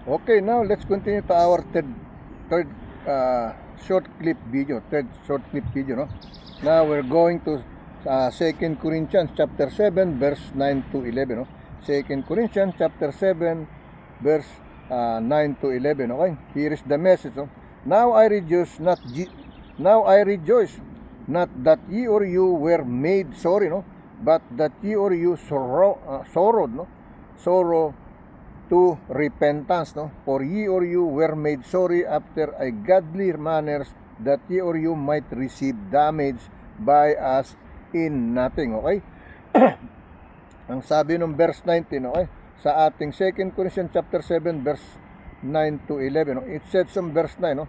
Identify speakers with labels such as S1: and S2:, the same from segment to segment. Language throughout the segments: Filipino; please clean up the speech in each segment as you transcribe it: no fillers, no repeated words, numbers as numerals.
S1: Okay, now let's continue to our third short clip video. No? Now we're going to 2 Corinthians chapter 7 verse 9 to 11. No? 2 Corinthians chapter 7 verse 9 to 11. Okay, here is the message. No? Now I rejoice not that ye or you were made sorry, no, but that ye or you sorrowed, no, sorrow to repentance, no? For ye or you were made sorry after a godly manners, that ye or you might receive damage by us in nothing. Okay? Ang sabi ng verse 19, okay? Sa ating 2 Corinthians chapter 7 verse 9 to 11, no? It says some verse 9, no?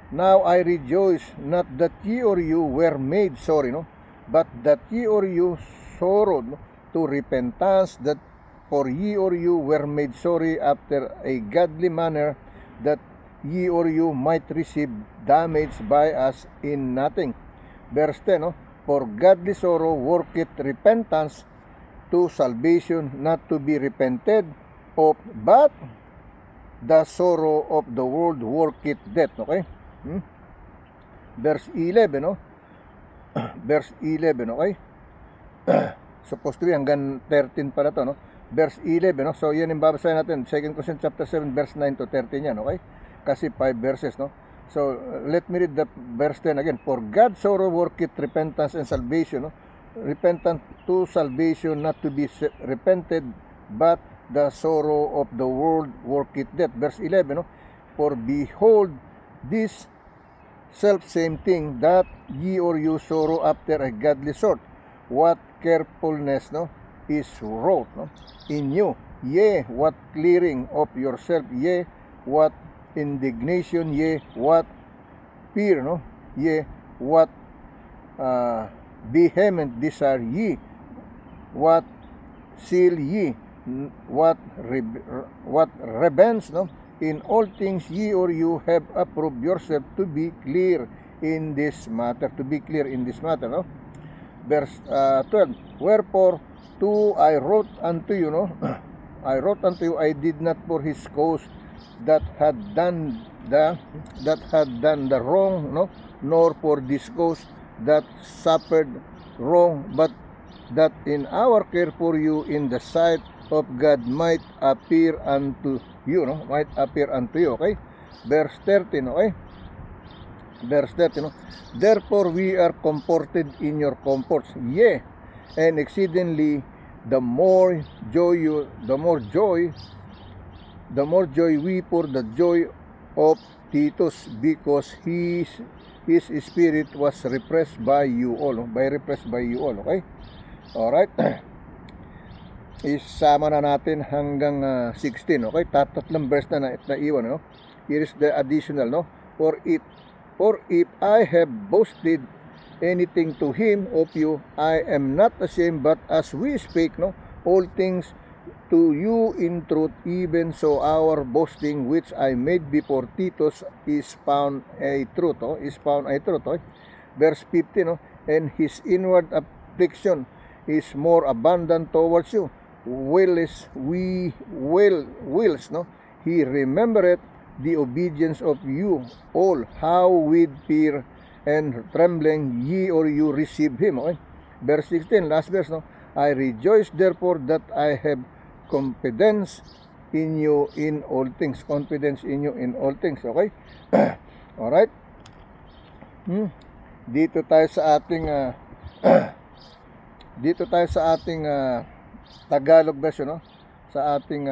S1: Now I rejoice not that ye or you were made sorry, no, but that ye or you sorrowed, no, to repentance, that for ye or you were made sorry after a godly manner, that ye or you might receive damage by us in nothing. Verse 10, no? For godly sorrow worketh repentance to salvation, not to be repented of, but the sorrow of the world worketh death. Okay? Verse 11, no? Verse 11, okay? Supposed to be hanggang 13 pala to, no? Verse 11, no? So yan yung babasahin natin, 2 Corinthians chapter 7 verse 9 to 13 yan, okay? Kasi 5 verses, no? So let me read the verse 10 again. For God's sorrow worketh repentance and salvation, no? Repentance to salvation, not to be repented, but the sorrow of the world worketh death. Verse 11, no? For behold, this self-same thing, that ye or you sorrow after a godly sort, what carefulness, no, is wrought, no, in you, yea, what clearing of yourself, yea, what indignation, yea, what fear, no, yea, what vehement desire ye, what seal ye, what revenge, no. In all things ye or you have approved yourself to be clear in this matter. No? Verse 12. Wherefore, to I wrote unto you, no? I wrote unto you, I did not for his cause that had done the wrong, no? Nor for this cause that suffered wrong, but that in our care for you in the sight of God might appear unto you, no? Might appear unto you, okay? Verse 13, okay? Verse 13, no? Therefore we are comforted in your comforts, yea, and exceedingly the more joy we for the joy of Titus, because his spirit was repressed by you all, okay? Alright. Isama na natin hanggang 16, okay? Tatlong verse na iwan, no? Here is the additional, no? For if I have boasted anything to him of you, I am not ashamed, but as we speak, no, all things to you in truth, even so our boasting which I made before Titus is found a truth, oh? Okay? Verse 15, no? And his inward affliction is more abundant towards you, wills, no? He remembereth the obedience of you all, how with fear and trembling ye or you receive him, okay? Verse 16, last verse, no? I rejoice therefore that I have confidence in you in all things. Okay? Alright? Dito tayo sa ating Tagalog version, no? Sa ating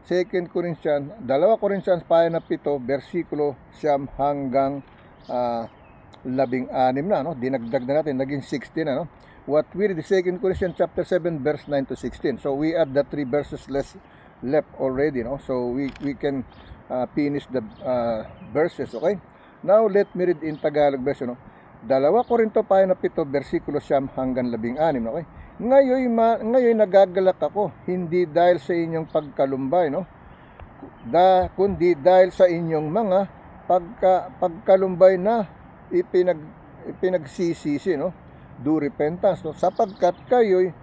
S1: 2 Corinthians, 2 Corinthians 7 versikulo 9 hanggang 16 na, no? Dinagdag na natin, naging 16 na, no? What we read, 2 Corinthians chapter 7 verse 9 to 16. So we add the 3 verses left already, no? So we can finish the verses, okay? Now let me read in Tagalog version, no? 2 Corinto 7 versikulo 9 hanggang 16, okay? Ngayon nagagalak ako, hindi dahil sa inyong pagkalumbay, no? Kundi dahil sa inyong mga pagkalumbay na ipinagsisisi, no? Do repentance, no? Sapagkat kayo'y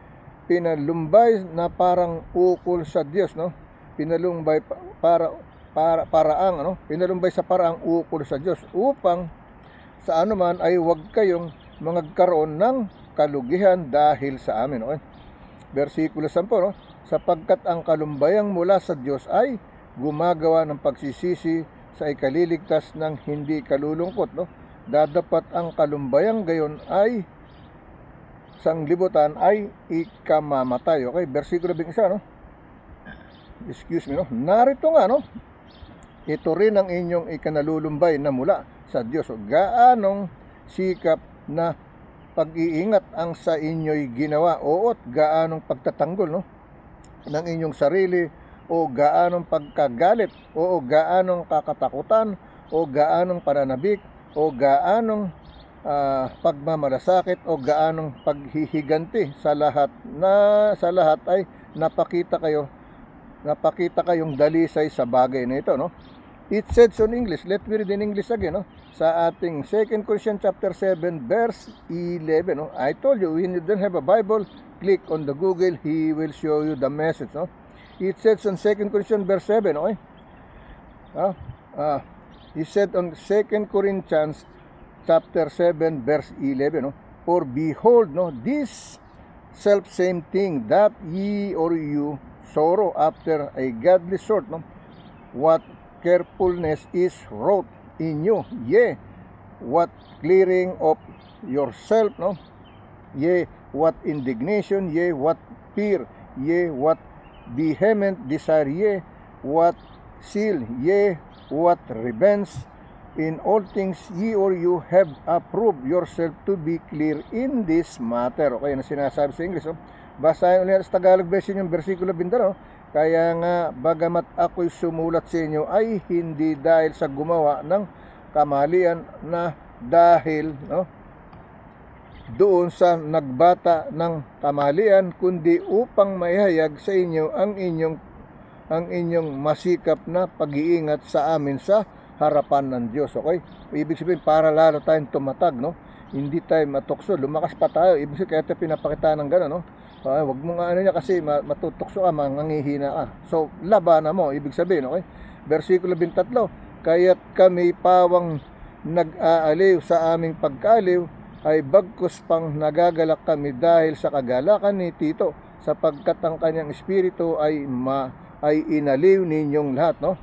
S1: pinalumbay na parang ukol sa Diyos, no? Pinalumbay para paraang, ano, pinalumbay sa paraang ukol sa Diyos, upang sa anuman ay huwag kayong magkaroon ng kalugihan dahil sa amin. Okay? Versikulo 10, no? Sapagkat ang kalumbayang mula sa Diyos ay gumagawa ng pagsisisi sa ikaliligtas ng hindi kalulungkot, no? Dadapat ang kalumbayang gayon ay sanglibutan ay ikamamatay. Okay? Versikulo 11, no? Excuse me, no? Narito nga, no? Ito rin ang inyong ikanalulumbay na mula sa Diyos. Gaanong sikap na pag-iingat ang sa inyo'y ginawa, o gaanong pagtatanggol, no, ng inyong sarili, o gaanong pagkagalit, o gaanong kakatakutan, o gaanong pananabik, o gaanong pagmamalasakit, o gaanong paghihiganti. Sa lahat ay napakita kayong dalisay sa bagay na ito, no? It says in English, let me read in English again, no? Sa ating 2 Corinthians chapter 7 verse 11, no? I told you, when you don't have a Bible, click on the Google, he will show you the message, no? It says on 2 Corinthians verse 7, okay? He said on 2 Corinthians chapter 7 verse 11, no? For behold, no, this self same thing that ye or you sorrow after a godly sort, no? What carefulness is wrought in you, yea, what clearing of yourself, no? Yea, what indignation, yea, what fear, yea, what vehement desire, yea, what zeal, yea, what revenge. In all things ye or you have approved yourself to be clear in this matter. Okay, na sinasabi sa English, no? Basahin ulit sa Tagalog version yung versikulo 20, no? Kaya nga, bagamat ako'y sumulat sa inyo, ay hindi dahil sa gumawa ng kamalian, na dahil, no, doon sa nagbata ng kamalian, kundi upang maihayag sa inyo ang inyong masikap na pag-iingat sa amin sa harapan ng Diyos. Okay? Ibig sabihin, para lalo tayong tumatag, no? Hindi tayo matukso, lumakas pa tayo. Ibig sabihin, kaya tayo pinapakita ng gano'n, no? Wag mo nga ano niya, kasi matutukso ka, mangangihina ka. So, labanan mo, ibig sabihin, okay? Versikulo 23, kaya't kami pawang nag-aaliw sa aming pagkaaliw, ay bagkus pang nagagalak kami dahil sa kagalakan ni Tito, sapagkat ang kanyang espiritu ay inaliw ninyong lahat, no?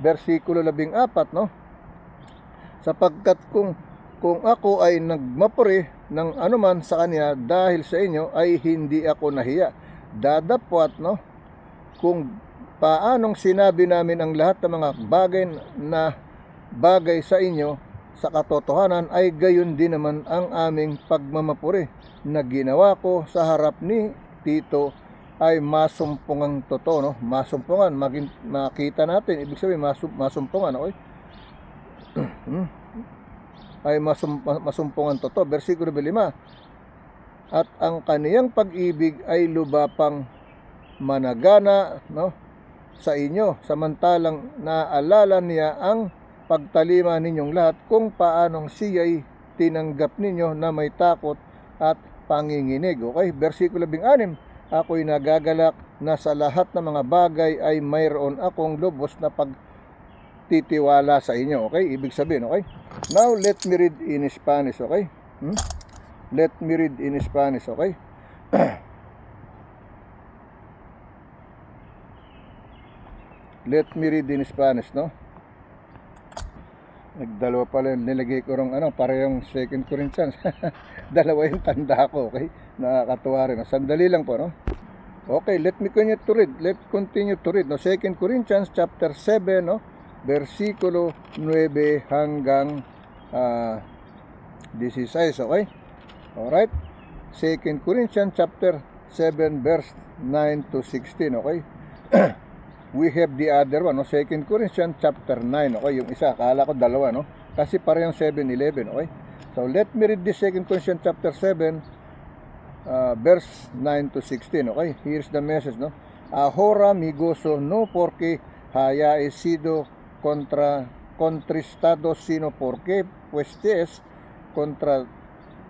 S1: Versikulo 14, no? Sapagkat kung ako ay nagmapuri ng anuman sa kanya dahil sa inyo, ay hindi ako nahiya. Dadapwat, no, kung paanong sinabi namin ang lahat ng mga bagay sa inyo sa katotohanan, ay gayon din naman ang aming pagmamapuri na ginawa ko sa harap ni Tito ay masumpungang totoo, no? Masumpungan, makita natin, ibig sabihin masumpungan, okay? Ay masumpungan totoo. Versikulo 5, at ang kaniyang pag-ibig ay lubapang managana, no, sa inyo, samantalang naalala niya ang pagtalima ninyong lahat, kung paanong siya'y tinanggap ninyo na may takot at panginginig. Okay? Versikulo 16, ako'y nagagalak na sa lahat ng mga bagay ay mayroon akong lubos na pagtitiwala sa inyo. Okay? Ibig sabihin, okay? Now, let me read in Spanish, okay? Let me read in Spanish, okay? Let me read in Spanish, no? Nagdalawa pala, nilagay ko rong parehong 2 Corinthians. Dalawa yung tanda ko, okay? Nakakatuwa rin. Sandali lang po, no? Okay, let me continue to read, no? 2 Corinthians chapter 7, no? Versikulo 9 hanggang 16, okay? Alright? 2 Corinthians chapter 7 verse 9 to 16, okay? We have the other one, no? 2 Corinthians chapter 9, okay? Yung isa, akala ko dalawa, no? Kasi parehong 7-11, okay? So, let me read this 2 Corinthians chapter 7, verse 9 to 16, okay? Here's the message, no? Ahora mi gozo no porque haya sido contristados, sino porque puestes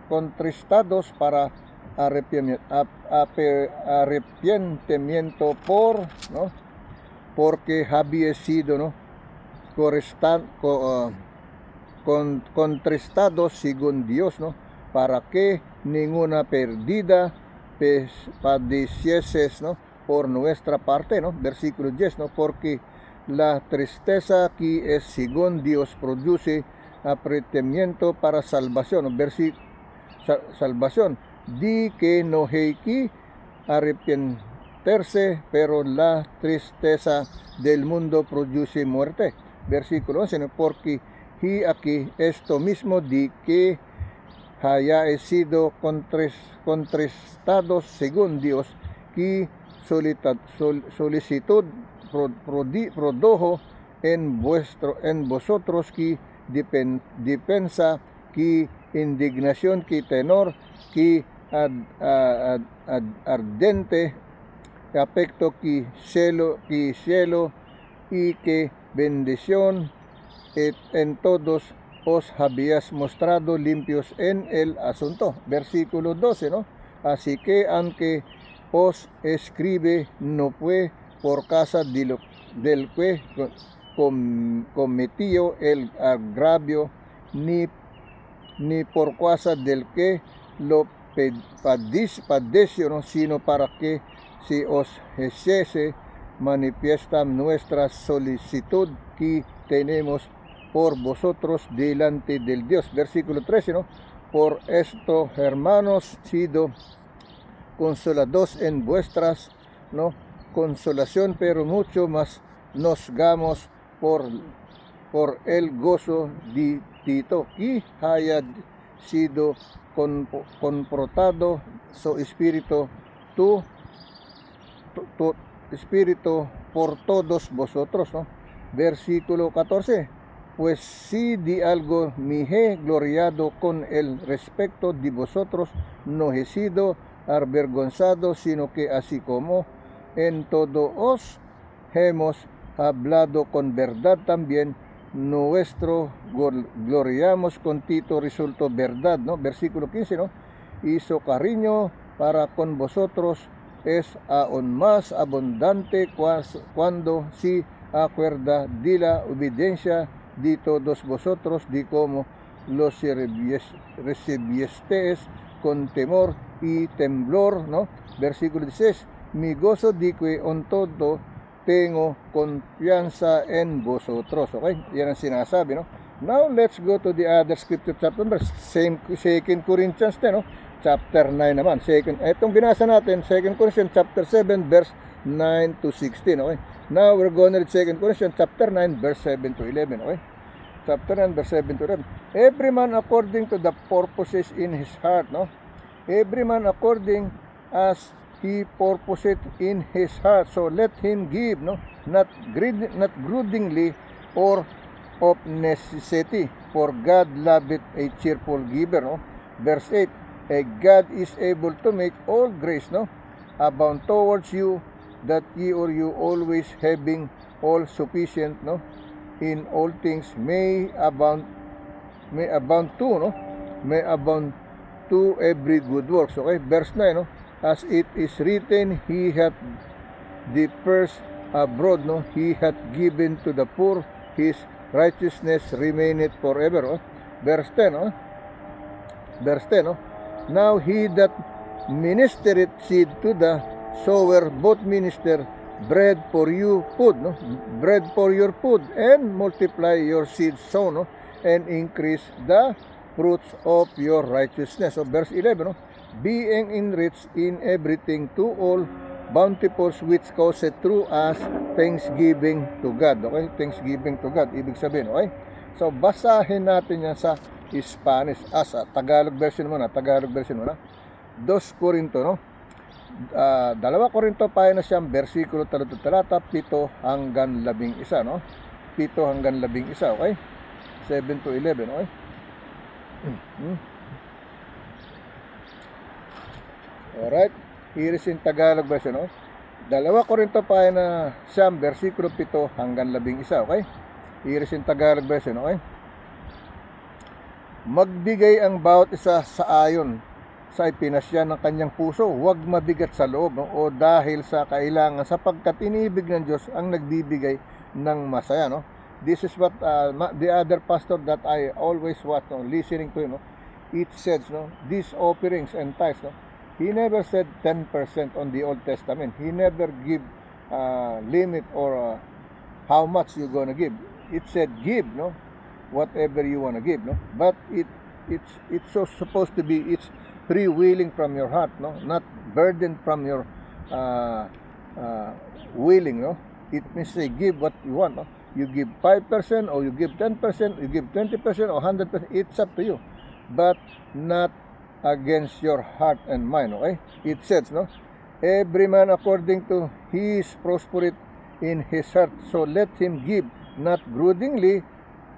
S1: contristados para arrepentimiento por, no? Porque había sido, no, contristados según Dios, ¿no? Para que ninguna perdida padecieses, ¿no? Por nuestra parte, ¿no? Versículo 10, ¿no? Porque la tristeza que es según Dios produce apretamiento para salvación, ¿no? Salvación, di que no hay que arrepentirse, pero la tristeza del mundo produce muerte. Versículo 11, ¿no? Porque y aquí esto mismo di que haya sido contristados según Dios, que solicitud produjo en vosotros que defensa, que indignación, que tenor, que ardente afecto, que cielo y que bendición en todos os habías mostrado limpios en el asunto. Versículo 12, ¿no? Así que aunque os escribe, no fue por causa del que cometió el agravio, ni por causa del que lo padeció, ¿no? Sino para que si os hiciese manifiesta nuestra solicitud que tenemos por vosotros delante del Dios. Versículo 13, ¿no? Por esto, hermanos, sido consolados en vuestras, ¿no? Consolación, pero mucho más nos gamos por el gozo de Tito, que haya sido confrontado su espíritu, tu espíritu por todos vosotros, ¿no? Versículo 14. Pues si de algo me he gloriado con el respecto de vosotros, no he sido avergonzado, sino que así como en todo os hemos hablado con verdad, también nuestro gloriamos con Tito resultó verdad, ¿no? Versículo 15, ¿no? Y su cariño para con vosotros es aún más abundante cuando se acuerda de la obediencia de todos vosotros, de cómo los recibisteis con temor y temblor, ¿no? Versículo 16, mi gozo de que en todo tengo confianza en vosotros. Okay? Yan ang sinasabi, no? Now, let's go to the other scripture chapter verse. Same 2 Corinthians 10, no? Chapter 9 naman. Itong binasa natin, 2 Corinthians chapter 7, verse 9 to 16, okay? Now, we're going to read 2 Corinthians chapter 9, verse 7 to 11, okay? Chapter 9, verse 7 to 11. Every man according to the purposes in his heart, no? Every man according as he purposed in his heart, so let him give, no? Not grudgingly or of necessity, for God loveth a cheerful giver, no? Verse 8, God is able to make all grace, no? Abound towards you, that ye or you always having all sufficient, no? In all things may abound to, no? May abound to every good works. Okay, verse 9, no? As it is written, he hath dispersed abroad, no? He hath given to the poor, his righteousness remaineth forever. Oh? Verse 10, no? Verse 10, no? Now he that ministereth seed to the sower, both minister bread for you food, no? Bread for your food, and multiply your seed sown, no? And increase the fruits of your righteousness. So verse 11, no? Being enriched in everything to all bountiful, which causeth through us thanksgiving to God. Okay? Thanksgiving to God. Ibig sabihin, okay? So basahin natin yan sa Spanish. Sa Tagalog version muna. 2 Corinto, no? 2 Corinto na siyang versikulo talata 7 hanggang 11, no? 7 hanggang 11, okay? 7 to 11, okay? Alright, here is in Tagalog version, no? 2 Corinto na siyang versikulo 7 hanggang 11, okay? Here is in Tagalog version, okay? Magbigay ang bawat isa sa ayon sa ipinasya ng kanyang puso, huwag mabigat sa loob, no? O dahil sa kailangan, sapagkat inibig ng Diyos ang nagbibigay ng masaya, no? This is what the other pastor that I always watch, no, listening to, it says, no, these offerings and tithes, no, he never said 10% on the Old Testament. He never give limit or how much you're gonna give. It said give, no, whatever you wanna give, no. But it's so supposed to be, it's free willing from your heart, no, not burdened from your willing, no. It means say give what you want, no. You give 5% or you give 10%, you give 20% or 100%. It's up to you, but not against your heart and mind. Okay, it says, no, every man according to his prosperity in his heart, so let him give, not grudgingly,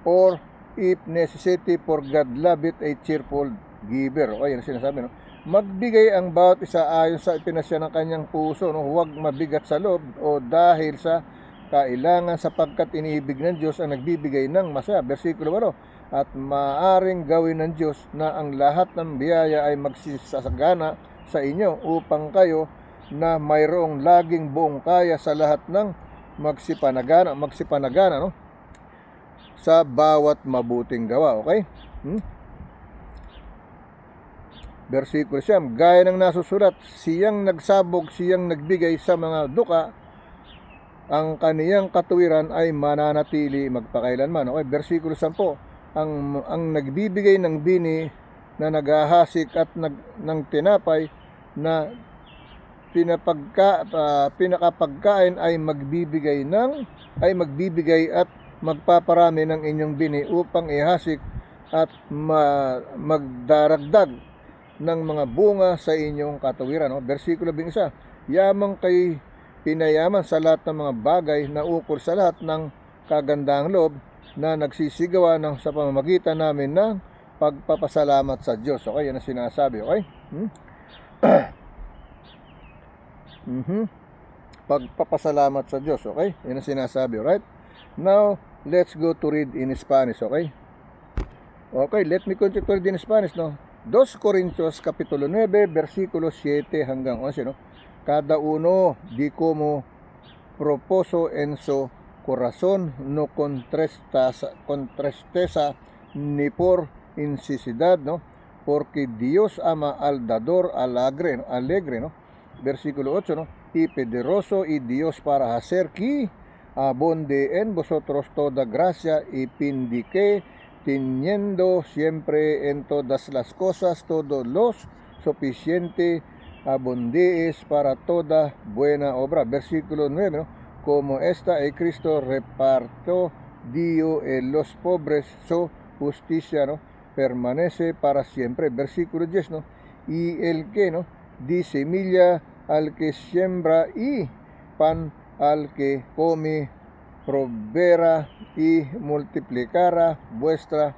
S1: or if necessity, for God loveth a cheerful giver. Okay, yan sinasabi, no. Magbigay ang bawat isa ayon sa ipinasya ng kanyang puso, no. Huwag mabigat sa loob o dahil sa kailangan, sapagkat iniibig ng Diyos ang nagbibigay ng masaya. Versikulo 8, at maaring gawin ng Diyos na ang lahat ng biyaya ay magsisasagana sa inyo upang kayo na mayroong laging buong kaya sa lahat ng magsipanagana, no, sa bawat mabuting gawa. Okay? Versikulo 9, gaya ng nasusulat, siyang nagsabog, siyang nagbigay sa mga duka, ang kaniyang katuwiran ay mananatili magpakailanman. Okay, versikulo 10, ang nagbibigay ng bini na naghahasik at ng tinapay na pinakapagkain ay magbibigay at magpaparami ng inyong bini upang ihasik at magdaragdag ng mga bunga sa inyong katuwiran. No? Versikulo 11, yamang kay pinayaman sa lahat ng mga bagay na ukol sa lahat ng kagandahang loob na nagsisigawa sa pamamagitan namin ng pagpapasalamat sa Diyos. Okay, yan ang sinasabi. Okay? Pagpapasalamat sa Diyos. Okay? Yan ang sinasabi. Right? Now, let's go to read in Spanish. Okay? Okay, let me continue to read in Spanish. No? 2 Corintios Kapitulo 9, versikulo 7 hanggang 11. No? Cada uno di como propuso en su corazón, no con tristeza ni por insicidad, no, porque Dios ama al dador alegre, no. Versículo 8, no, y poderoso y Dios para hacer que abunde en vosotros toda gracia y pindique, teniendo siempre en todas las cosas todos los suficiente abundees para toda buena obra. Versículo 9, ¿no? Como esta Cristo repartió dio en los pobres, su justicia, ¿no?, permanece para siempre. Versículo 10, ¿no? Y el que, ¿no?, di semilla al que siembra y pan al que come, proveerá y multiplicará vuestra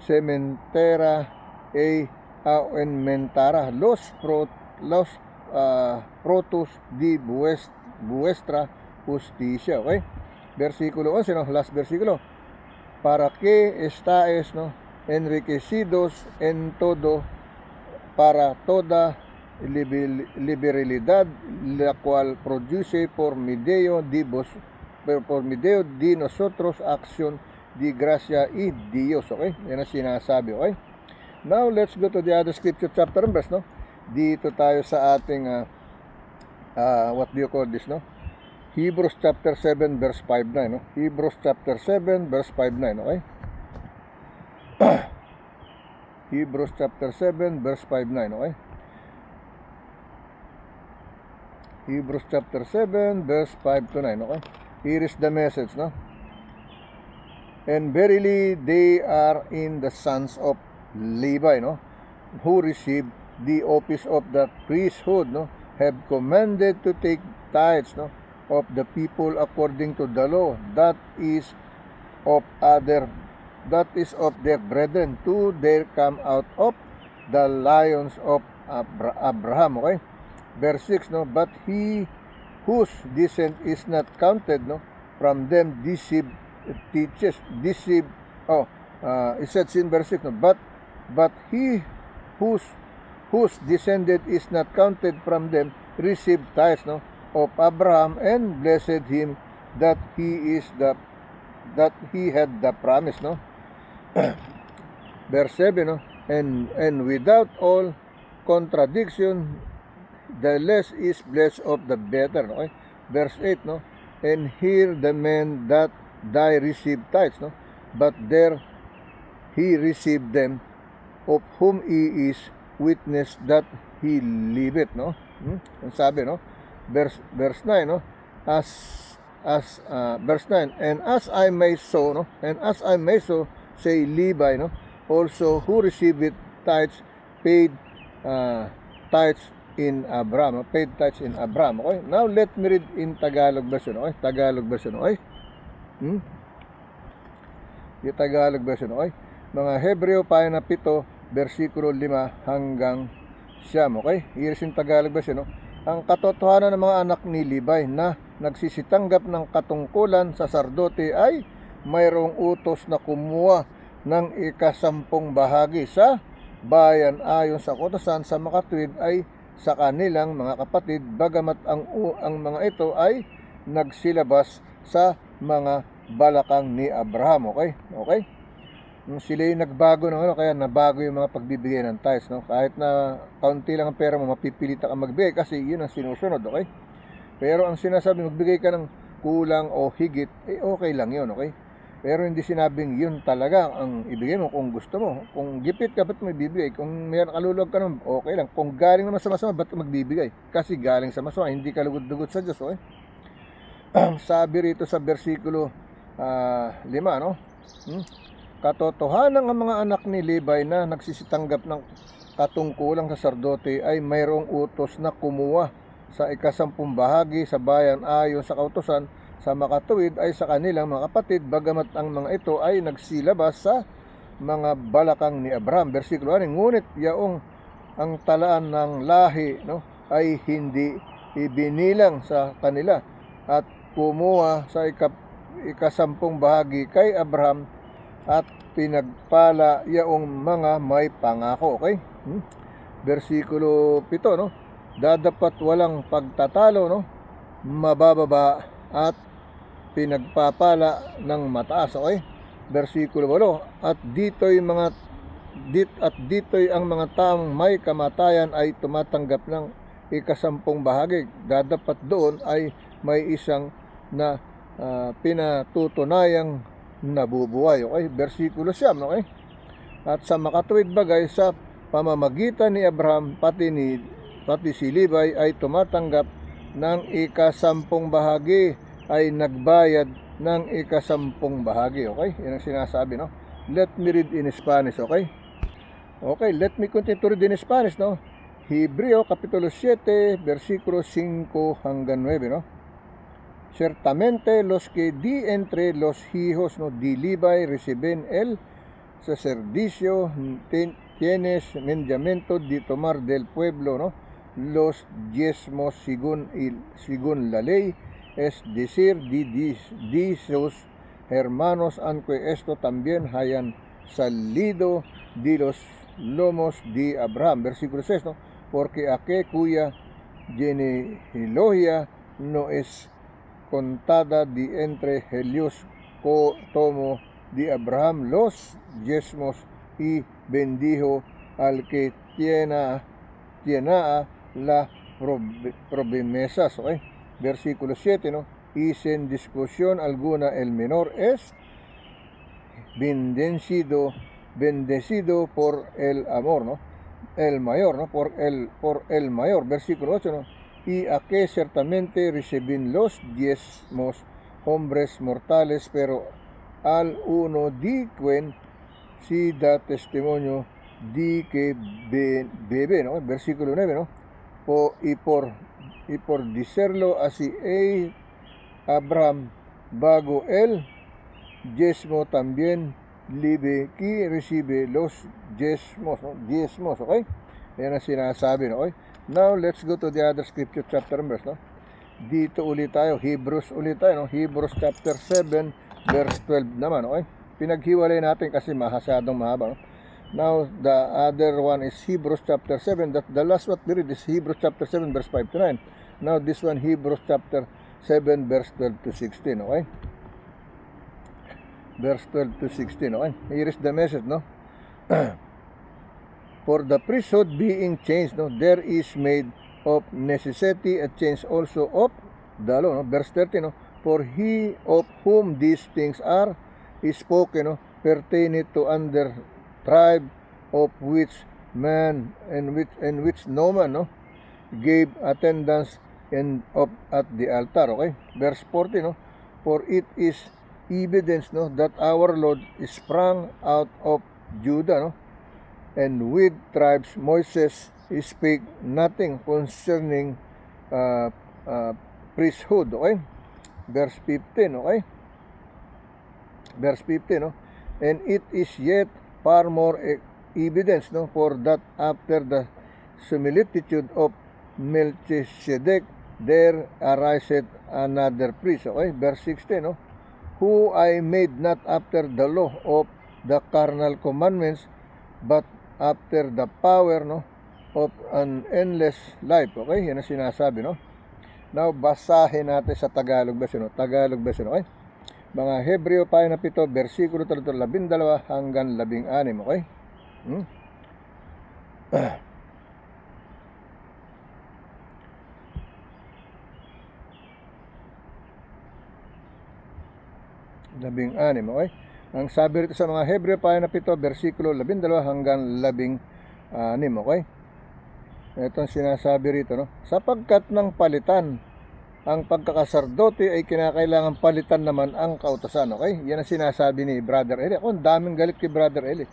S1: sementera e aumentará los frutos de vuestra justicia. Okay? Versículo 11, ¿no? Last versículo. Para que estáis, ¿no?, enriquecidos en todo, para toda liberalidad, la cual produce por medio de nosotros acción de gracia y Dios. Okay? Yan ang sinasabi. Okay? Now, let's go to the other scripture chapter and verse, no? Dito tayo sa ating, what do you call this, no? Hebrews chapter 7, verse 5-9, no? Hebrews chapter 7, verse 5-9, okay? Hebrews chapter 7, verse 5-9, okay? Hebrews chapter 7, verse 5-9, okay? Here is the message, no? And verily they are in the sons of Levi, no, who received the office of the priesthood, no, have commanded to take tithes, no, of the people according to the law, that is of their brethren, to their come out of the lions of Abraham. Okay, verse 6, no, but he whose descent is not counted, no, from them it says in verse 6, no, but he whose descendant is not counted from them received tithes, no, of Abraham, and blessed him that he is the that he had the promise, no? Verse 7, no? And without all contradiction, the less is blessed of the better, no? Okay? Verse 8, no? And here the men that die receive tithes, no? But there he received them, of whom he is witness that he liveth, no? Ang sabi, no? Verse 9, no? Verse 9, and as I may so, no? And as I may so, say Levi, no? Also who received tithes paid tithes in Abraham, no? Paid tithes in Abraham. Okay? Now let me read in Tagalog version, okay? Tagalog version, okay? Yung Tagalog version, okay? Mga Hebreo pahina 7, versikulo 5 hanggang 9, okay? Here's in Tagalog version, no? Ang katotohanan ng mga anak ni Levi na nagsisitanggap ng katungkulan sa sardote ay mayroong utos na kumuha ng ikasampung bahagi sa bayan ayon sa kautosan sa makatuwid ay sa kanilang mga kapatid, bagamat ang mga ito ay nagsilabas sa mga balakang ni Abraham, okay? Okay? Sila yung nagbago ng kaya nabago yung mga pagbibigay ng tithes, no? Kahit na kaunti lang ang pera mo, mapipilitan ka magbigay kasi yun ang sinusunod, okay? Pero ang sinasabi, magbigay ka ng kulang o higit, okay lang yun, okay? Pero hindi sinabing yun talaga ang ibigay mo kung gusto mo. Kung gipit ka, ba't magbibigay? Kung mayroon kalulog ka naman, okay lang. Kung galing naman sa masama, ba't magbibigay? Kasi galing sa masama, hindi ka lugod-lugod sa Diyos, okay? Sabi rito sa versikulo 5, no? Katotohanan ng mga anak ni Levi na nagsisitanggap ng katungkulang saserdote ay mayroong utos na kumuha sa ikasampung bahagi sa bayan ayon sa kautosan sa makatuwid ay sa kanilang mga kapatid, bagamat ang mga ito ay nagsilabas sa mga balakang ni Abraham. Versikulo 6, ngunit yaong ang talaan ng lahi, no, ay hindi ibinilang sa kanila at kumuha sa ikasampung bahagi kay Abraham at pinagpala yaong mga may pangako, okay? Versikulo 7, no? Dadapat walang pagtatalo, no? Mabababa at pinagpapala ng mataas, okay? Versikulo 8, at dito'y ang mga taong may kamatayan ay tumatanggap ng ikasampung bahagi. Dadapat doon ay may isang na pinatutunayang nabubuhay, okay? Versikulo 9, okay? At sa makatuwid bagay sa pamamagitan ni Abraham pati si Levi ay tumatanggap ng ikasampung bahagi, ay nagbayad ng ikasampung bahagi, okay? Yan ang sinasabi, no? Let me read in Spanish, okay? Okay, let me continue to read in Spanish, no? Hebreo kapitulo 7, versikulo 5 hanggang 9, no? Ciertamente los que di entre los hijos, no, de Levi reciben el sacerdocio, tienes mandamiento de tomar del pueblo, no, los diezmos según la ley, es decir, de sus hermanos, aunque esto también hayan salido de los lomos de Abraham. Versículo 6, no, porque aquel cuya genealogía no es contada de entre ellos tomo de Abraham los diezmos y bendijo al que tiene la promesas, okay? Versículo 7, no, y sin discusión alguna el menor es bendecido por el amor, no, el mayor, no, por el mayor. Versículo 8, no, y a que ciertamente reciben los diezmos hombres mortales, pero al uno di quien si da testimonio di que bebe, ¿no? Versículo 9, ¿no? Y por decirlo así, Abraham bago el diezmo también libe que recibe los diezmos, ¿no? Diezmos, okay? Yan ang sinasabi, no? Okay? Now, let's go to the other scripture chapter and verse, no? Dito ulit tayo, Hebrews ulit tayo, no? Hebrews chapter 7, verse 12 naman, okay? Pinaghiwalay natin kasi mahasyadong mahaba, no? Now, the other one is Hebrews chapter 7. The last what we read is Hebrews chapter 7, verse 5 to 9. Now, this one, Hebrews chapter 7, verse 12 to 16, okay? verse 12 to 16. Okay, here is the message, no? For the priesthood being changed, no, there is made of necessity a change also of the law, no? Verse 13, no? For he of whom these things are is spoken, no, pertaining to under tribe of which man and which no man, no, gave attendance at the altar. Okay, verse 14, no? For it is evidence, no, that our Lord is sprung out of Judah, no, and with tribes Moses speak nothing concerning priesthood. Okay, verse 15. Okay, verse 15, no? And it is yet far more evidence, no, for that after the similitude of Melchizedek there ariseth another priest. Okay, verse 16, no? Who I made not after the law of the carnal commandments, but after the power, no, of an endless life. Okay, yan ang sinasabi, no? Now, basahin natin sa Tagalog version, no? Tagalog version, okay? Mga Hebreo pa na 7, versikulo 12 hanggang 16. Okay? Labing-anim, okay? Ang sabi rito sa mga Hebreo pa na 7, versikulo 12 hanggang 16. Okay? Ito ang sinasabi rito, no? Sapagkat ng palitan ang pagkakasardote ay kinakailangan palitan naman ang kautusan. Okay? Yan ang sinasabi ni Brother Eli. Ako, ang daming galit kay Brother Eli.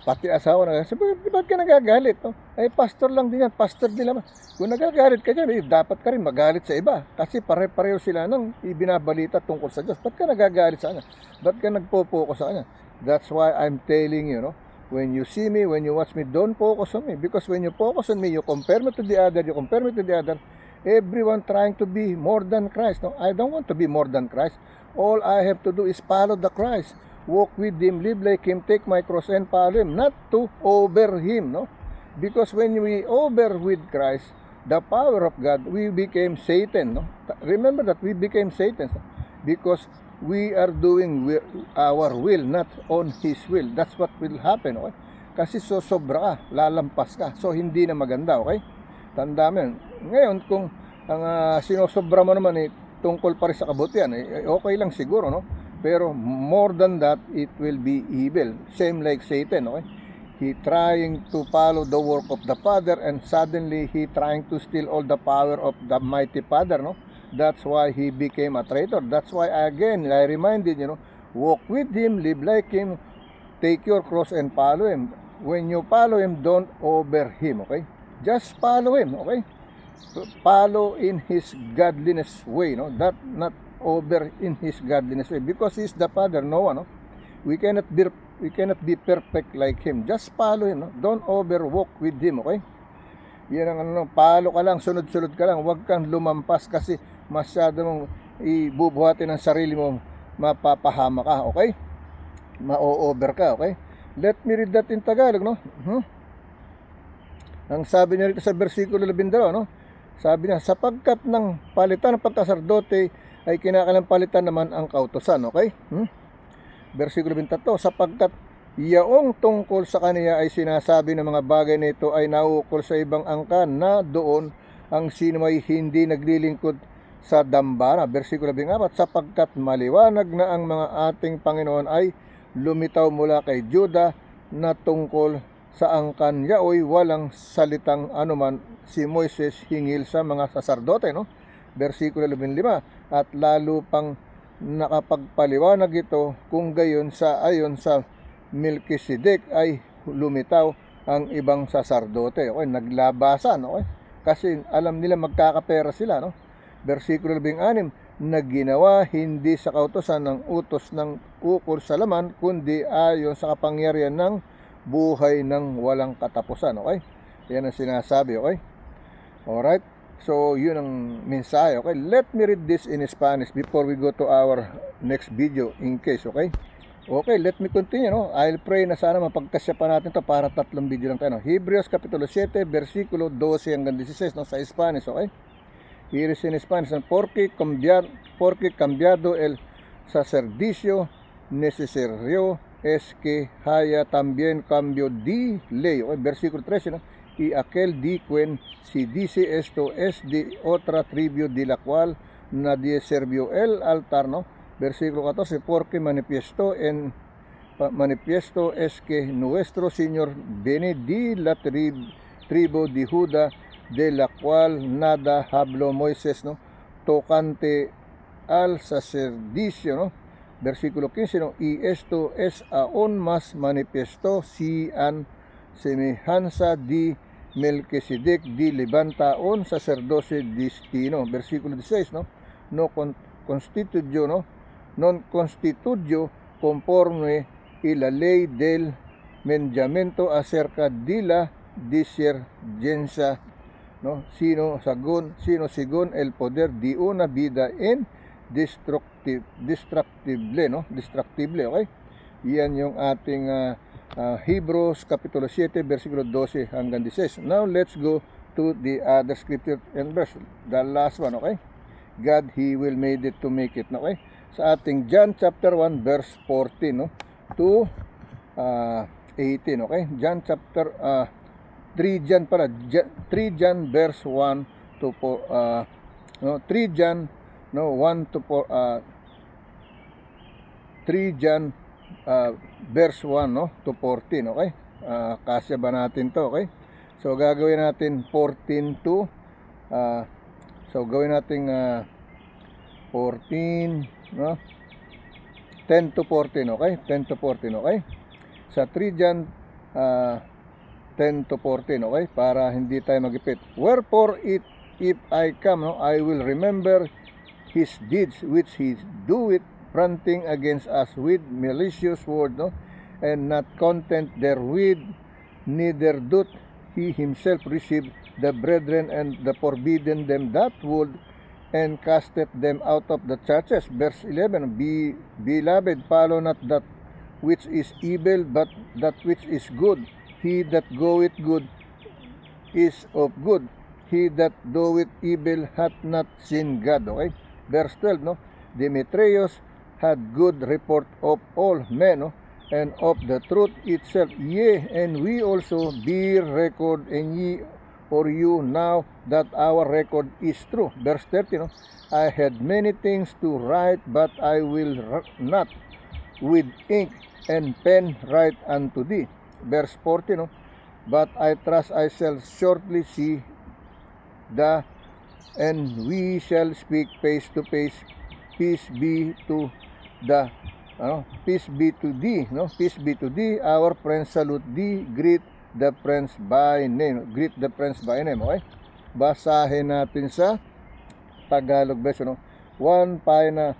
S1: Pati asawa na, sabi, ba't ka nagagalit? No? Ay, pastor lang din yan. Pastor din naman. Kung nagagalit ka dyan, dapat ka rin magalit sa iba. Kasi pare-pareho sila nang ibinabalita tungkol sa Diyos. Ba't ka nagagalit sa kanya? Ba't ka nagpo-focus sa kanya? That's why I'm telling you, no? When you see me, when you watch me, don't focus on me. Because when you focus on me, you compare me to the other, everyone trying to be more than Christ. No, I don't want to be more than Christ. All I have to do is follow the Christ, walk with Him, live like Him, take my cross and follow Him, not to over Him. No, because when we over with Christ, the power of God, we became Satan. No, remember that we became Satan because we are doing our will, not on His will. That's what will happen. Okay? Kasi sobra ka, lalampas ka, so hindi na maganda. Okay? Tanda mo yun. Ngayon, kung ang sinosobra mo naman tungkol pa rin sa kabutihan, okay lang siguro, no? Pero more than that, it will be evil. Same like Satan, okay? He trying to follow the work of the Father, and suddenly he trying to steal all the power of the mighty Father, no? That's why he became a traitor. That's why, again, I reminded you, know, walk with Him, live like Him, take your cross and follow Him. When you follow Him, don't over Him, okay? Just follow Him, okay? Follow in His godliness way, no? That not over in His godliness way, because He's the Father, no one, no? We cannot be perfect like Him. Just follow Him, no? Don't overwalk with Him, okay? Yan ang ano, follow ka lang, sunod-sunod ka lang. Huwag kang lumampas kasi masyado mong ibubuhatin ang sarili mo, mapapahama ka, okay? Ma-over ka, okay? Let me read that in Tagalog, no? Ang sabi niya rito sa versikulo 12, no? Sabi niya, sapagkat ng palitan ng pagkasardote ay kinakailangan palitan naman ang kautusan, okay? Versikulo 23, sapagkat yaong tungkol sa kaniya ay sinasabi ng mga bagay na ito ay naukol sa ibang angkan na doon ang sino ay hindi naglilingkod sa dambana. Versikulo 14, sapagkat maliwanag na ang mga ating Panginoon ay lumitaw mula kay Juda na tungkol sa angkan yaoy walang salitang anuman si Moises hingil sa mga saserdote, no? Versikulo 15, at lalo pang nakapagpaliwanag ito kung gayon sa ayon sa Melchizedek ay lumitaw ang ibang saserdote. Okay, naglabasan, okay? Kasi alam nila magkakapera sila, no? Versikulo 16, na ginawa hindi sa kautusan ng utos ng ukol sa laman, kundi ayon sa kapangyarihan ng buhay ng walang katapusan. Okay? Yan ang sinasabi. Okay? Alright? So, yun ang mensahe. Okay? Let me read this in Spanish before we go to our next video in case. Okay? Okay, let me continue. No? I'll pray na sana mapagkasya pa natin to para 3 video lang tayo. No? Hebreos Kapitulo 7, versikulo 12 hanggang 16, no? Sa Spanish. Okay? Here is in Spanish. Porque cambiado el sacerdocio necesario es que haya también cambio de ley. Okay, versículo 13, ¿no? Y aquel di quien si dice esto es de otra tribu de la cual nadie sirvió el altar, ¿no? Versículo 14, porque manifiesto es que nuestro Señor viene de la tribu de Judá, de la cual nada habló Moisés, ¿no? Tocante al sacerdocio, ¿no? Versículo 15, ¿no? Y esto es aún más manifiesto si en semejanza de Melquisedec di levanta un sacerdocio destino. Versículo 16, ¿no? No constituyó, ¿no? Non constituyó conforme y la ley del mandamiento acerca de la discergencia, ¿no? sino según el poder de una vida indestructible, ¿no? Destructible, okay? Yan yung ating Hebrews Kapitulo 7, versikulo 12 hanggang 16. Now, let's go to the other scripture and verse. The last one, okay? God, He will made it to make it, okay? Sa ating John chapter 1, verse 14, no? To 18, okay? John chapter 3 John para 3 John verse 1 to 4 no 3 John no 1 to 4 3 John verse 1 no to 14, okay? Kasya ba natin to, okay? So gagawin natin 14 to so gawin natin 14, no? 10 to 14, okay? 10 to 14, okay? Sa 3 John 10 to 14, okay? Para hindi tayo magipit. Wherefore if I come, no, I will remember his deeds which he doeth, fronting against us with malicious word, no, and not content therewith, neither doth he himself receive the brethren and the forbidden them that would, and casteth them out of the churches. Verse 11, beloved, follow not that which is evil, but that which is good. He that goeth good is of good. He that doeth evil hath not seen God. Okay? Verse 12, no? Demetrius had good report of all men, no? And of the truth itself. Yea, and we also bear record in ye or you now that our record is true. Verse 13, no? I had many things to write, but I will not with ink and pen write unto thee. Verse 14, no? But I trust I shall shortly see and we shall speak face to face. Peace be to peace be to thee, no? Peace be to thee, our friends salute thee, greet the friends by name. Greet the friends by name, okay? Basahin natin sa Tagalog version, no? Pahina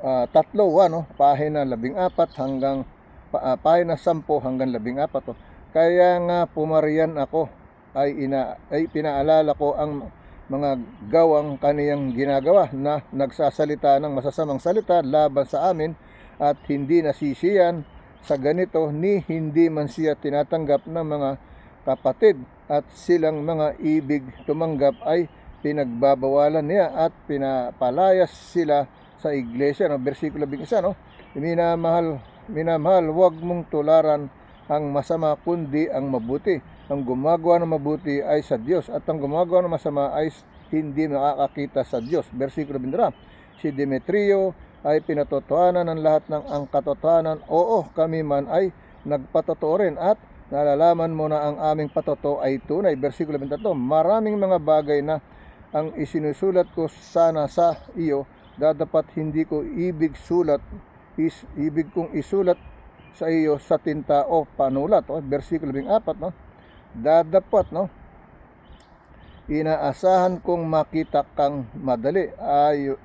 S1: 1, no? Pahina 14 hanggang pahina 10 hanggang 14, no? Kaya nga pumarian ako ay pinaalala ko ang mga gawang kaniyang ginagawa na nagsasalita ng masasamang salita laban sa amin at hindi nasisiyan sa ganito ni hindi man siya tinatanggap ng mga kapatid at silang mga ibig tumanggap ay pinagbabawalan niya at pinapalayas sila sa iglesia, no? Versikulo 21, no? Minamahal, huwag mong tularan ang masama kundi ang mabuti. Ang gumagawa ng mabuti ay sa Diyos at ang gumagawa ng masama ay hindi nakakakita sa Diyos. Versikulo 23, si Demetrio ay pinatotohanan ng lahat ng ang katotohanan. Oo, kami man ay nagpatotoo rin at nalalaman mo na ang aming patotoo ay tunay. Versikulo 23, maraming mga bagay na ang isinusulat ko sana sa iyo, dapat hindi ko ibig kong isulat sa iyo sa tinta o panulat. Versikulo 24, no? Dapat, no? Inaasahan kong makita kang madali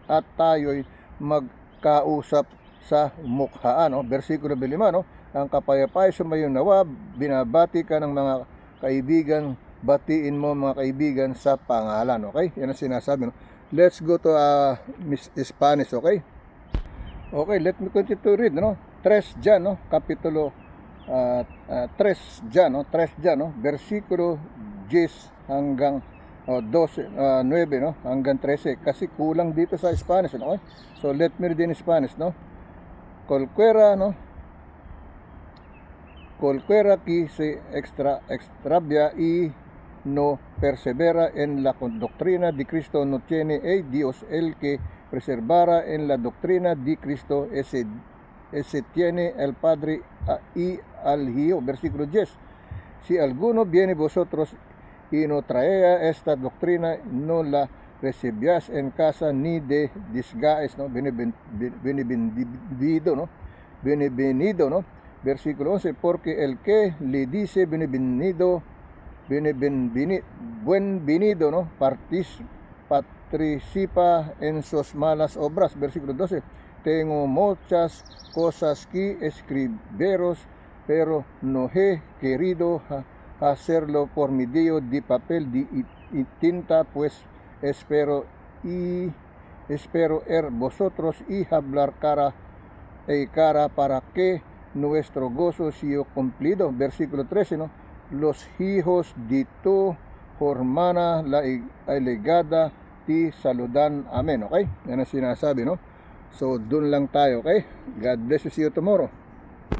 S1: at tayo'y magkausap sa mukhaan, no? Versikulo 25, no? Ang kapayapay sumayo nawa, binabati ka ng mga kaibigan, batiin mo mga kaibigan sa pangalan, okay? Yan ang sinasabi, no? Let's go to Spanish, okay? Okay, let me continue to read, no? 3 John, no? Kapitulo 3 John, no? 3 John, no? Versikulo 10 hanggang 12, 9, no? Hanggang 13 kasi kulang dito sa Spanish, no? Okay? So let me read in Spanish, no? Colquera, no? Colquera qui se extravia y no persevera en la doctrina de Cristo no tiene a Dios. El que preservara en la doctrina de Cristo, ese tiene al Padre y al Hijo. Versículo 10. Si alguno viene vosotros y no traea esta doctrina, no la recibáis en casa ni de disgáis, ¿no? Bienvenido, ¿no? Bienvenido, ¿no? Versículo 11, porque el que le dice bienvenido, bienvenido, ¿no? Participa en sus malas obras. Versículo 12, tengo muchas cosas que escribiros, pero no he querido hacerlo por medio de papel y tinta, pues espero vosotros y hablar cara a cara para que nuestro gozo sea cumplido. Versículo 13, ¿no? Los hijos de tu hermana, la alegada, te saludan. Amen, okay? Yan ang sinasabi, no? So, dun lang tayo, okay? God bless you. See you tomorrow.